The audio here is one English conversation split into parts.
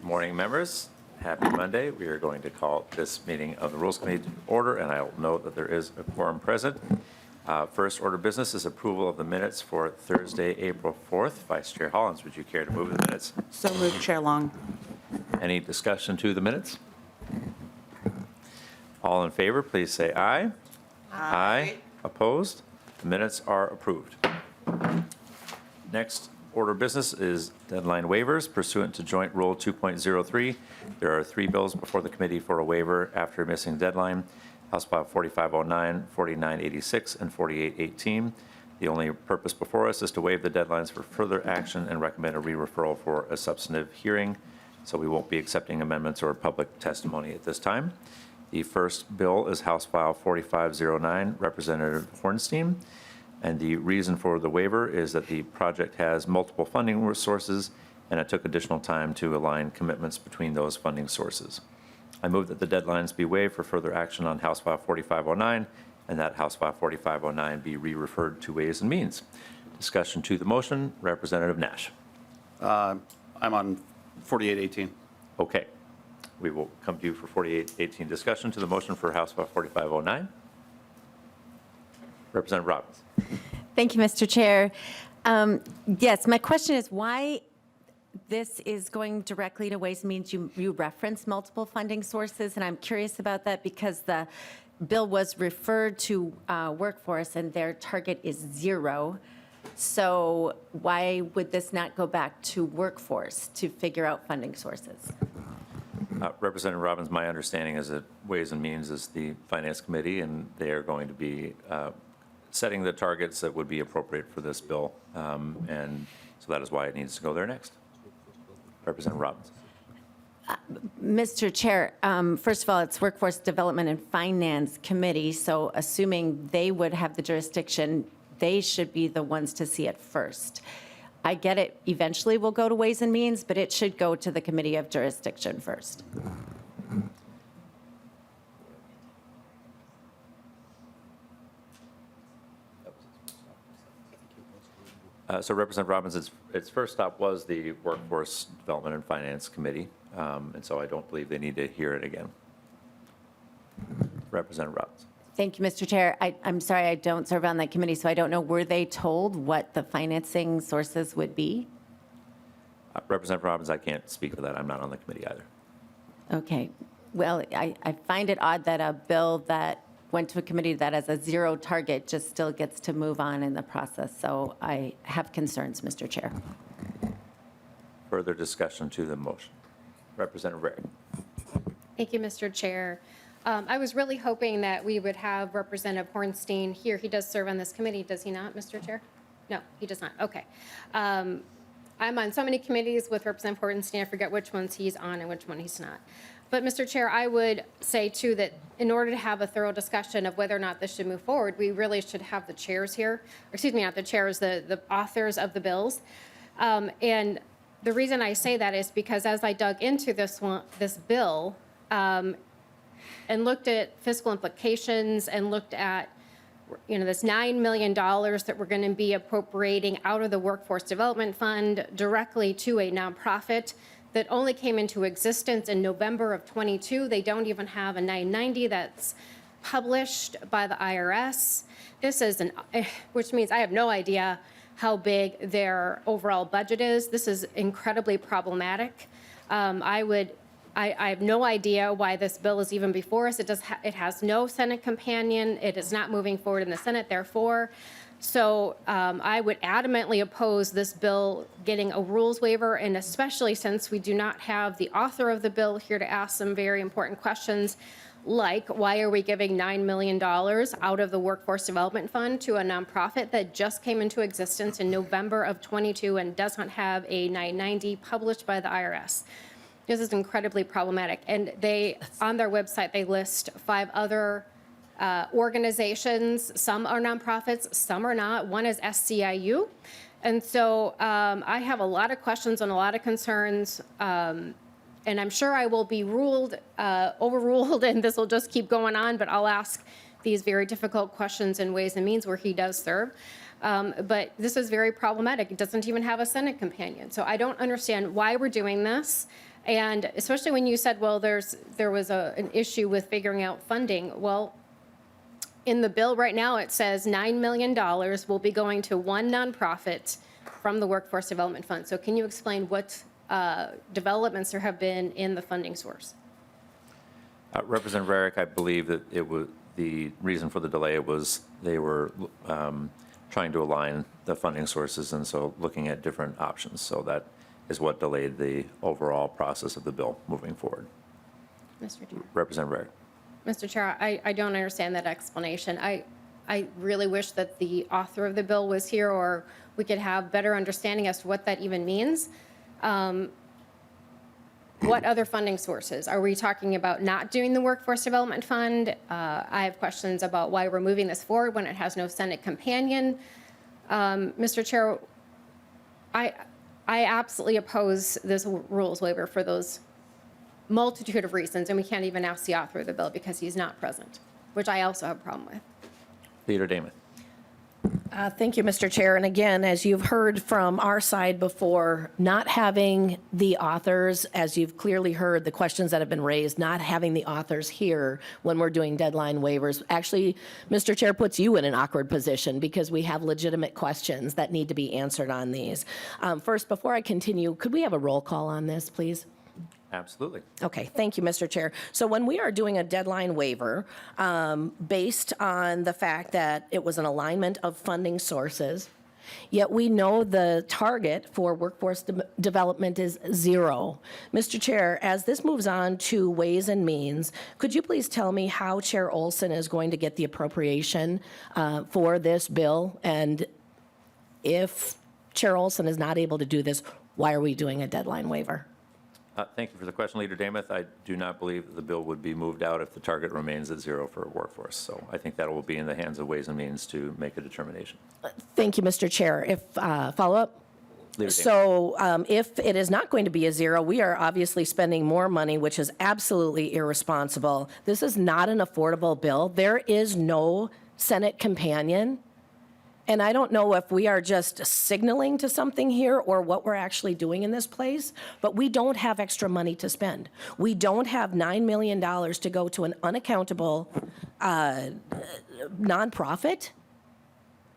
Morning, members. Happy Monday. We are going to call this meeting of the Rules Committee to order, and I'll note that there is a quorum present. First order of business is approval of the minutes for Thursday, April 4th. Vice Chair Hollins, would you care to move the minutes? So moved, Chair Long. Any discussion to the minutes? All in favor, please say aye. Aye. Opposed? The minutes are approved. Next order of business is deadline waivers pursuant to Joint Rule 2.03. There are 3 bills before the committee for a waiver after missing deadline: House File 4509, 4986, and 4818. The only purpose before us is to waive the deadlines for further action and recommend a re-referral for a substantive hearing. So we won't be accepting amendments or public testimony at this time. The first bill is House File 4509, Representative Hornstein. And the reason for the waiver is that the project has multiple funding sources, and it took additional time to align commitments between those funding sources. I move that the deadlines be waived for further action on House File 4509, and that House File 4509 be re-referred to Ways and Means. Discussion to the motion, Representative Nash. I'm on 4818. Okay. We will come to you for 4818 discussion to the motion for House File 4509. Representative Robbins. Thank you, Mr. Chair. Yes, my question is why this is going directly to Ways and Means. You referenced multiple funding sources, and I'm curious about that because the bill was referred to Workforce, and their target is 0. So why would this not go back to Workforce to figure out funding sources? Representative Robbins, my understanding is that Ways and Means is the Finance Committee, and they are going to be setting the targets that would be appropriate for this bill, and so that is why it needs to go there next. Representative Robbins. Mr. Chair, first of all, it's Workforce Development and Finance Committee, so assuming they would have the jurisdiction, they should be the ones to see it first. I get it eventually will go to Ways and Means, but it should go to the Committee of Jurisdiction first. So Representative Robbins, its first stop was the Workforce Development and Finance Committee, and so I don't believe they need to hear it again. Representative Robbins. Thank you, Mr. Chair. I'm sorry, I don't serve on that committee, so I don't know. Were they told what the financing sources would be? Representative Robbins, I can't speak for that. I'm not on the committee either. Okay. Well, I find it odd that a bill that went to a committee that has a 0 target just still gets to move on in the process. So I have concerns, Mr. Chair. Further discussion to the motion. Representative Berg. Thank you, Mr. Chair. I was really hoping that we would have Representative Hornstein here. He does serve on this committee, does he not, Mr. Chair? No, he does not. Okay. I'm on so many committees with Representative Hornstein, I forget which ones he's on and which one he's not. But, Mr. Chair, I would say, too, that in order to have a thorough discussion of whether or not this should move forward, we really should have the chairs here. Or, excuse me, not the chairs, the authors of the bills. And the reason I say that is because as I dug into this bill, and looked at fiscal implications and looked at, this $9 million that we're going to be appropriating out of the Workforce Development Fund directly to a nonprofit that only came into existence in November of 22. They don't even have a 990 that's published by the IRS. This is which means I have no idea how big their overall budget is. This is incredibly problematic. I have no idea why this bill is even before us. It has no Senate companion. It is not moving forward in the Senate, therefore. So I would adamantly oppose this bill getting a rules waiver, and especially since we do not have the author of the bill here to ask some very important questions, like why are we giving $9 million out of the Workforce Development Fund to a nonprofit that just came into existence in November of 22 and doesn't have a 990 published by the IRS. This is incredibly problematic. And on their website, they list 5 other organizations. Some are nonprofits, some are not. One is SCIU. And so I have a lot of questions and a lot of concerns. And I'm sure I will be overruled, and this will just keep going on, but I'll ask these very difficult questions in Ways and Means where he does serve. But this is very problematic. It doesn't even have a Senate companion. So I don't understand why we're doing this. And especially when you said, well, there was an issue with figuring out funding. Well, in the bill right now, it says $9 million will be going to one nonprofit from the Workforce Development Fund. So can you explain what developments there have been in the funding source? Representative Rarick, I believe that it was, the reason for the delay was they were trying to align the funding sources, and so looking at different options. So that is what delayed the overall process of the bill moving forward. Mr. Chair. Representative Rarick. Mr. Chair, I don't understand that explanation. I really wish that the author of the bill was here, or we could have better understanding as to what that even means. What other funding sources? Are we talking about not doing the Workforce Development Fund? I have questions about why we're moving this forward when it has no Senate companion. Mr. Chair, I absolutely oppose this rules waiver for those multitude of reasons, and we can't even ask the author of the bill because he's not present, which I also have a problem with. Leader Damon. Thank you, Mr. Chair. And again, as you've heard from our side before, not having the authors, as you've clearly heard the questions that have been raised, not having the authors here when we're doing deadline waivers, actually, Mr. Chair, puts you in an awkward position because we have legitimate questions that need to be answered on these. First, before I continue, could we have a roll call on this, please? Absolutely. Okay, thank you, Mr. Chair. So when we are doing a deadline waiver, based on the fact that it was an alignment of funding sources, yet we know the target for workforce development is 0. Mr. Chair, as this moves on to Ways and Means, could you please tell me how Chair Olson is going to get the appropriation for this bill? And if Chair Olson is not able to do this, why are we doing a deadline waiver? Thank you for the question, Leader Damath. I do not believe that the bill would be moved out if the target remains at 0 for workforce. So I think that will be in the hands of Ways and Means to make a determination. Thank you, Mr. Chair. If follow-up? Leader Damath. So if it is not going to be a 0, we are obviously spending more money, which is absolutely irresponsible. This is not an affordable bill. There is no Senate companion. And I don't know if we are just signaling to something here or what we're actually doing in this place, but we don't have extra money to spend. We don't have $9 million to go to an unaccountable nonprofit.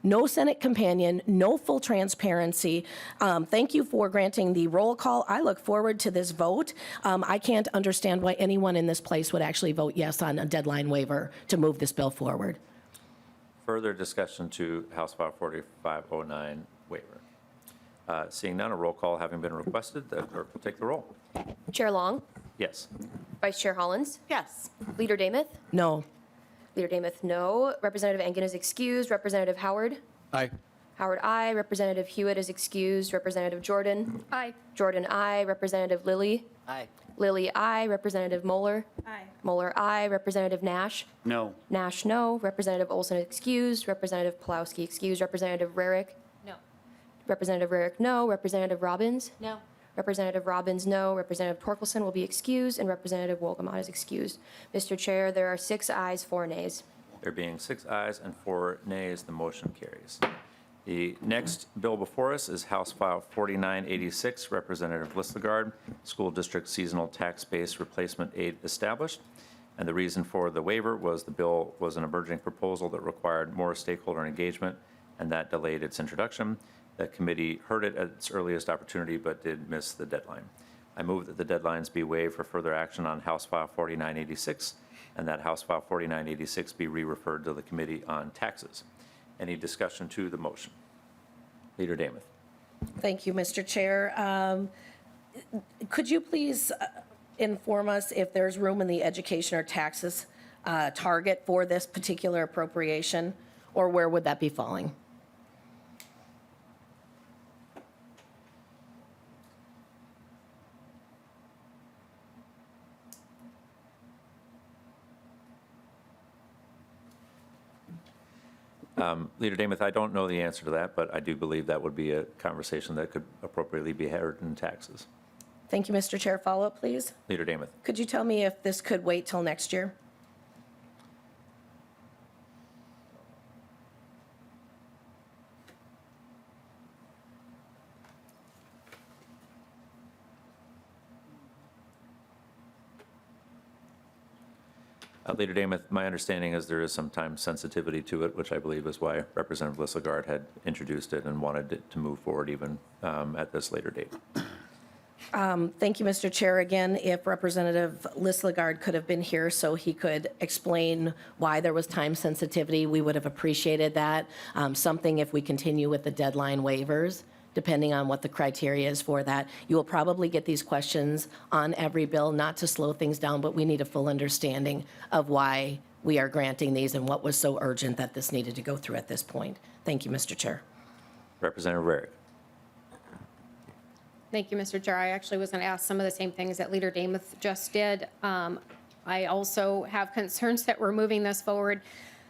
No Senate companion, no full transparency. Thank you for granting the roll call. I look forward to this vote. I can't understand why anyone in this place would actually vote yes on a deadline waiver to move this bill forward. Further discussion to House File 4509 waiver. Seeing none, a roll call having been requested, the clerk will take the roll. Chair Long, Yes. Vice Chair Hollins, Yes. Leader Damath, No. Leader Damath, no. Representative Engen is excused. Representative Howard, Aye. Howard, aye. Representative Hewitt is excused. Representative Jordan, Aye. Jordan, aye. Representative Lilly, Aye. Lilly, aye. Representative Moeller, Aye. Moeller, aye. Representative Nash, No. Nash, no. Representative Olson excused. Representative Pulowski excused. Representative Rarick, No. Representative Rarick, no. Representative Robbins, No. Representative Robbins, no. Representative Torkelson will be excused, and Representative Wolgamott is excused. Mr. Chair, there are 6 ayes, 4 nays. There being 6 ayes and 4 nays, the motion carries. The next bill before us is House File 4986, Representative Lislegard, School District Seasonal Tax Base Replacement Aid Established. And the reason for the waiver was the bill was an emerging proposal that required more stakeholder engagement, and that delayed its introduction. The committee heard it at its earliest opportunity, but did miss the deadline. I move that the deadlines be waived for further action on House File 4986, and that House File 4986 be re-referred to the Committee on Taxes. Any discussion to the motion? Leader Damath. Thank you, Mr. Chair. Could you please inform us if there's room in the education or taxes target for this particular appropriation, or where would that be falling? Leader Damath, I don't know the answer to that, but I do believe that would be a conversation that could appropriately be heard in taxes. Thank you, Mr. Chair. Follow-up, please. Leader Damath. Could you tell me if this could wait till next year? Leader Dameth, my understanding is there is some time sensitivity to it, which I believe is why Representative Lislegard had introduced it and wanted it to move forward even at this later date. Thank you, Mr. Chair. Again, if Representative Lislegard could have been here so he could explain why there was time sensitivity, we would have appreciated that. Something if we continue with the deadline waivers, depending on what the criteria is for that. You will probably get these questions on every bill, not to slow things down, but we need a full understanding of why we are granting these and what was so urgent that this needed to go through at this point. Thank you, Mr. Chair. Representative Berg. Thank you, Mr. Chair. I actually was going to ask some of the same things that Leader Dameth just did. I also have concerns that we're moving this forward.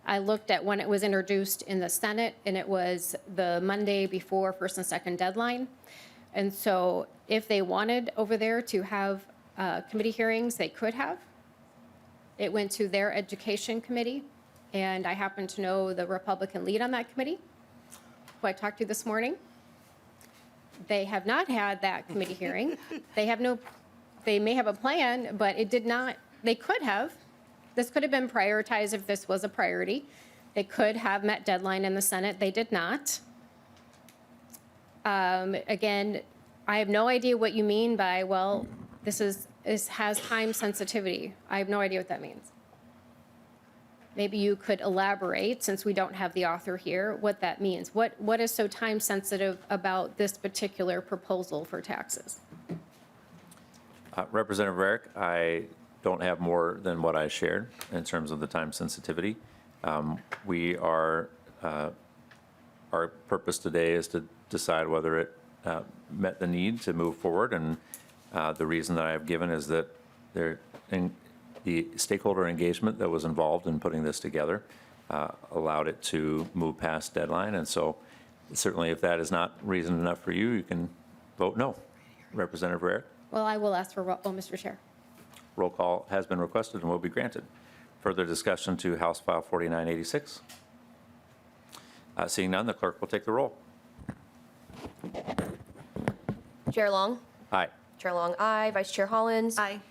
I looked at when it was introduced in the Senate, and it was the Monday before first and second deadline. And so if they wanted over there to have committee hearings, they could have. It went to their education committee, and I happen to know the Republican lead on that committee, who I talked to this morning. They have not had that committee hearing. They may have a plan, but it did not, they could have. This could have been prioritized if this was a priority. They could have met deadline in the Senate. They did not. Again, I have no idea what you mean by, well, this has time sensitivity. I have no idea what that means. Maybe you could elaborate, since we don't have the author here, what that means. What is so time sensitive about this particular proposal for taxes? Representative Rarick, I don't have more than what I shared in terms of the time sensitivity. Our purpose today is to decide whether it met the need to move forward, and the reason that I have given is that the stakeholder engagement that was involved in putting this together allowed it to move past deadline, and so certainly if that is not reason enough for you, you can vote no. Representative Rarick? Well, I will ask for, Mr. Chair. Roll call has been requested and will be granted. Further discussion to House File 4986? Seeing none, the clerk will take the roll. Chair Long? Aye. Chair Long, aye. Vice Chair Hollins? Aye.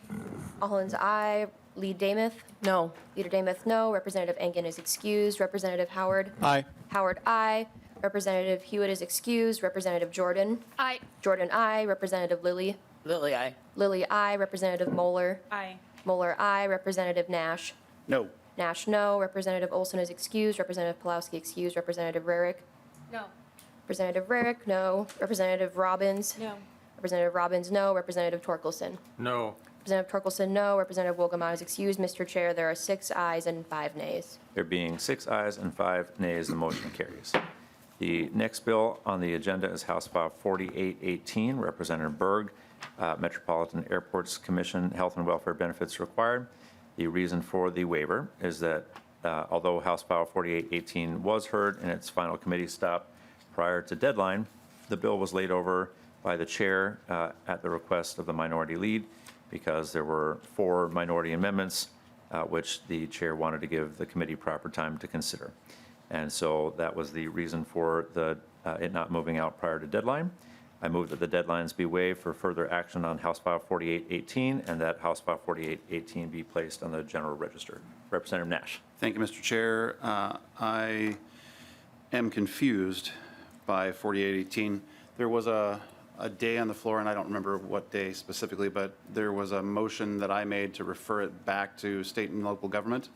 Hollins, aye. Lead Dameth? No. Leader Dameth, no. Representative Engen is excused. Representative Howard? Aye. Howard, aye. Representative Hewitt is excused. Representative Jordan? Aye. Jordan, aye. Representative Lilly? Lily, aye. Lilly, aye. Representative Moeller? Aye. Moeller, aye. Representative Nash? No. Nash, no. Representative Olson is excused. Representative Pulowski excused. Representative Rarick? No. Representative Rarick, no. Representative Robbins? No. Representative Robbins, no. Representative Torkelson? No. Representative Torkelson, no. Representative Wolgamott is excused. Mr. Chair, there are 6 ayes and 5 nays. There being 6 ayes and 5 nays, the motion carries. The next bill on the agenda is House File 4818, Representative Berg, Metropolitan Airports Commission, Health and Welfare Benefits Required. The reason for the waiver is that although House File 4818 was heard in its final committee stop prior to deadline, the bill was laid over by the chair at the request of the minority lead because there were 4 minority amendments which the chair wanted to give the committee proper time to consider. And so that was the reason for it not moving out prior to deadline. I move that the deadlines be waived for further action on House File 4818 and that House File 4818 be placed on the general register. Representative Nash. Thank you, Mr. Chair. I am confused by 4818. There was a day on the floor, and I don't remember what day specifically, but there was a motion that I made to refer it back to state and local government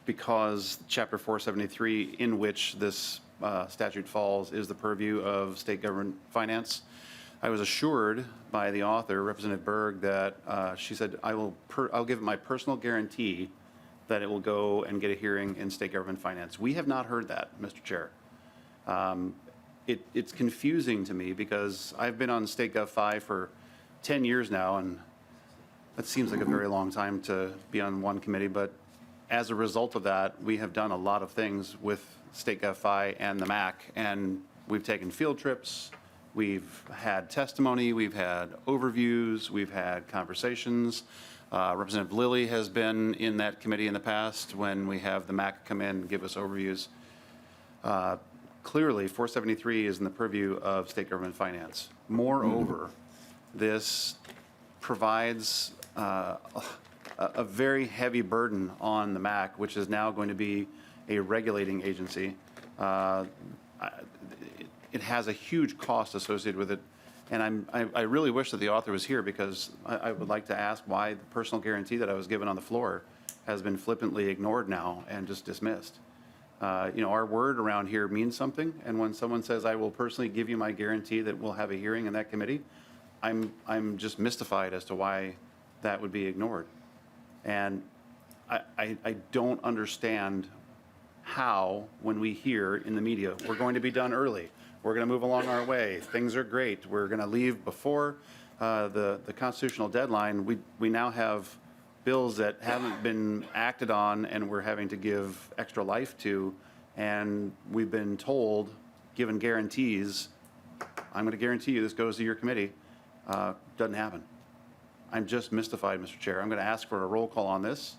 because Chapter 473, in which this statute falls, is the purview of state government finance. I was assured by the author, Representative Berg, that she said, I'll give it my personal guarantee that it will go and get a hearing in state government finance. We have not heard that, Mr. Chair. It's confusing to me because I've been on State Gov 5 for 10 years now, and that seems like a very long time to be on one committee, but as a result of that, we have done a lot of things with State Gov 5 and the MAC, and we've taken field trips, we've had testimony, we've had overviews, we've had conversations. Representative Lilly has been in that committee in the past when we have the MAC come in and give us overviews. Clearly, 473 is in the purview of state government finance. Moreover, this provides a a very heavy burden on the MAC, which is now going to be a regulating agency. It has a huge cost associated with it. And I really wish that the author was here, because I would like to ask why the personal guarantee that I was given on the floor has been flippantly ignored now and just dismissed. Our word around here means something, and when someone says, I will personally give you my guarantee that we'll have a hearing in that committee, I'm just mystified as to why that would be ignored. And I don't understand how, when we hear in the media, we're going to be done early, we're going to move along our way, things are great, we're going to leave before the constitutional deadline, we now have bills that haven't been acted on and we're having to give extra life to, and we've been told, given guarantees, I'm going to guarantee you this goes to your committee. Doesn't happen. I'm just mystified, Mr. Chair. I'm going to ask for a roll call on this,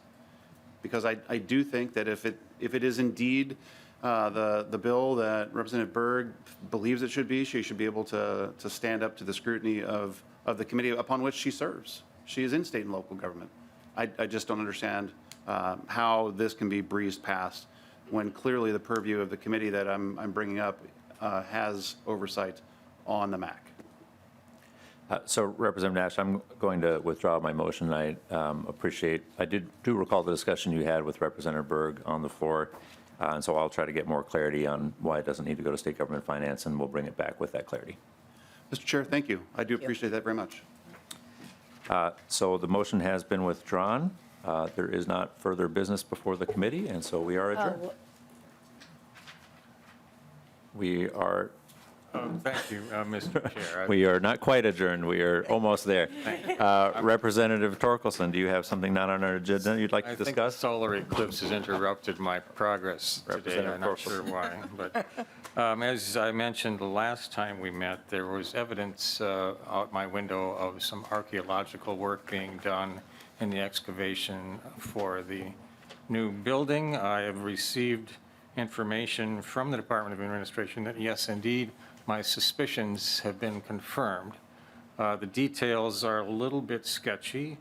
because I do think that if it is indeed the bill that Representative Berg believes it should be, she should be able to stand up to the scrutiny of the committee upon which she serves. She is in state and local government. I just don't understand how this can be breezed past when clearly the purview of the committee that I'm bringing up has oversight on the MAC. So Representative Nash, I'm going to withdraw my motion. I do recall the discussion you had with Representative Berg on the floor, and so I'll try to get more clarity on why it doesn't need to go to state government finance, and we'll bring it back with that clarity. Mr. Chair, thank you. I do appreciate that very much. So the motion has been withdrawn. There is not further business before the committee, and so we are adjourned. We are Thank you, Mr. Chair. We are not quite adjourned. We are almost there. Representative Torkelson, do you have something not on our agenda you'd like to I think the discuss? solar eclipse has interrupted my progress today. I'm not sure why. But as I mentioned the last time we met, there was evidence out my window of some archaeological work being done in the excavation for the new building. I have received information from the Department of Administration that, yes, indeed, my suspicions have been confirmed. The details are a little bit sketchy.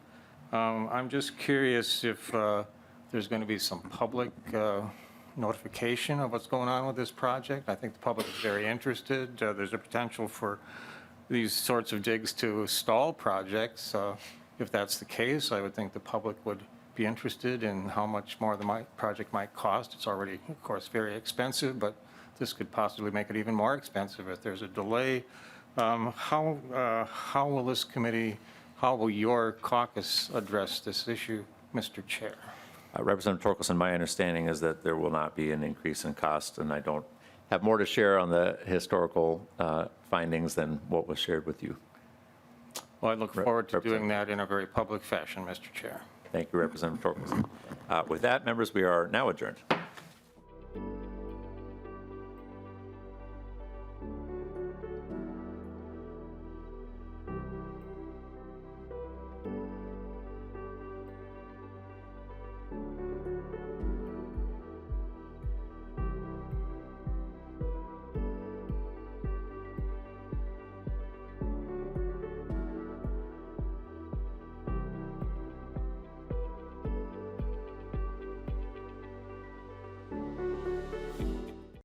I'm just curious if there's going to be some public notification of what's going on with this project. I think the public is very interested. There's a potential for these sorts of digs to stall projects. If that's the case, I would think the public would be interested in how much more the project might cost. It's already, of course, very expensive, but this could possibly make it even more expensive if there's a delay. How will this committee, how will your caucus address this issue, Mr. Chair? Representative Torkelson, my understanding is that there will not be an increase in cost, and I don't have more to share on the historical findings than what was shared with you. Well, I look forward to doing that in a very public fashion, Mr. Chair. Thank you, Representative Torkelson. With that, members, we are now adjourned.